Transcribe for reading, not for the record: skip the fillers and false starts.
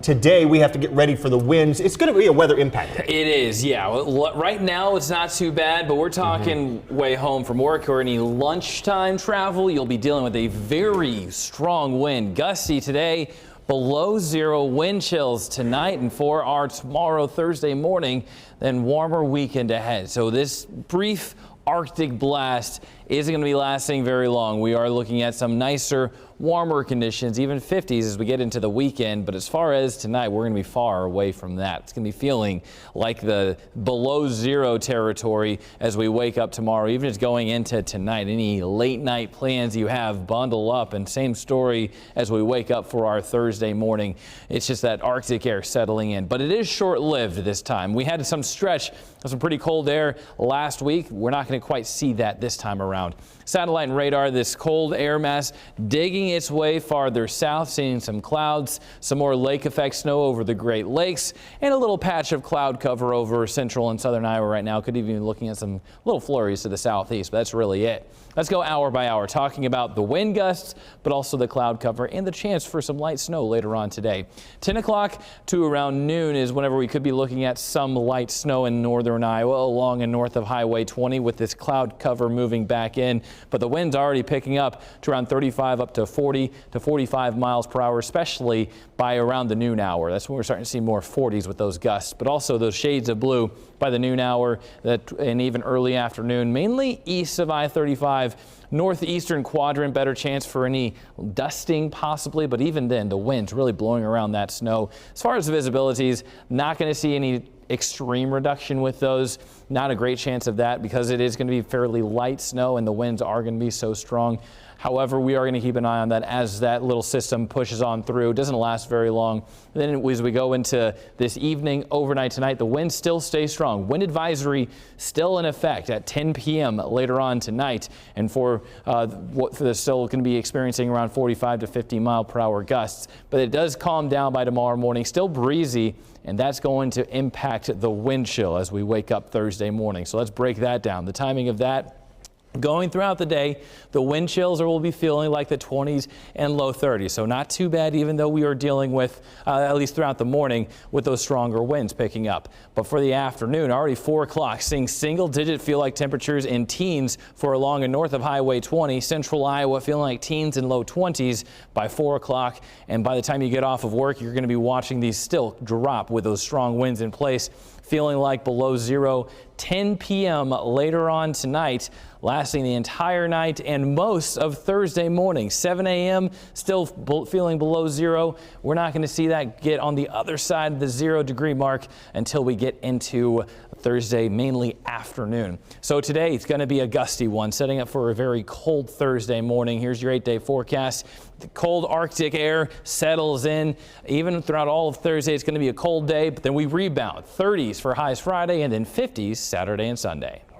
today we have to get ready for the winds. It's going to be a weather impact day. It is, yeah. Right now it's not too bad, but we're talking way home from work or any lunchtime travel. You'll be dealing with a very strong wind. Gusty today, below zero, wind chills tonight and for our tomorrow, Thursday morning, then warmer weekend ahead. So this brief Arctic blast isn't going to be lasting very long. We are looking at some nicer, warmer conditions, even 50s as we get into the weekend. But as far as tonight, we're going to be far away from that. It's going to be feeling like the below zero territory as we wake up tomorrow, even just going into tonight. Any late night plans you have, bundle up. And same story as we wake up for our Thursday morning. It's just that Arctic air settling in. But it is short-lived this time. We had some stretch of some pretty cold air last week. We're not going to quite see that this time around. Satellite and radar, this cold air mass digging its way farther south, seeing some clouds, some more lake effect snow over the Great Lakes, and a little patch of cloud cover over central and southern Iowa right now. Could even be looking at some little flurries to the southeast, but that's really it. Let's go hour by hour, talking about the wind gusts, but also the cloud cover and the chance for some light snow later on today. 10 o'clock to around noon is whenever we could be looking at some light snow in northern Iowa along and north of Highway 20 with this cloud cover moving back in. But the wind's already picking up to around 35 up to 40 to 45 miles per hour, especially by around the noon hour. That's when we're starting to see more 40s with those gusts, but also those shades of blue by the noon hour and even early afternoon, mainly east of I-35. Northeastern quadrant, better chance for any dusting possibly, but even then the wind's really blowing around that snow. As far as the visibilities, not going to see any extreme reduction with those. Not a great chance of that because it is going to be fairly light snow and the winds are going to be so strong. However, we are going to keep an eye on that as that little system pushes on through. It doesn't last very long. Then as we go into this evening, overnight tonight, the wind still stays strong. Wind advisory still in effect at 10 p.m. later on tonight. And for what they're still going to be experiencing around 45 to 50 mile per hour gusts. But it does calm down by tomorrow morning. Still breezy. And that's going to impact the wind chill as we wake up Thursday morning. So let's break that down. The timing of that. Going throughout the day, the wind chills will be feeling like the 20s and low 30s. So not too bad, even though we are dealing with, at least throughout the morning, with those stronger winds picking up. But for the afternoon, already 4 o'clock, seeing single-digit feel-like temperatures in teens for along and north of Highway 20. Central Iowa feeling like teens and low 20s by 4 o'clock. And by the time you get off of work, you're going to be watching these still drop with those strong winds in place. Feeling like below zero, 10 p.m. later on tonight, lasting the entire night and most of Thursday morning. 7 a.m. still feeling below zero. We're not going to see that get on the other side of the 0 degree mark until we get into Thursday, mainly afternoon. So today it's going to be a gusty one, setting up for a very cold Thursday morning. Here's your 8-day forecast. The cold Arctic air settles in. Even throughout all of Thursday, it's going to be a cold day, but then we rebound. 30s for highs Friday and then 50s Saturday and Sunday.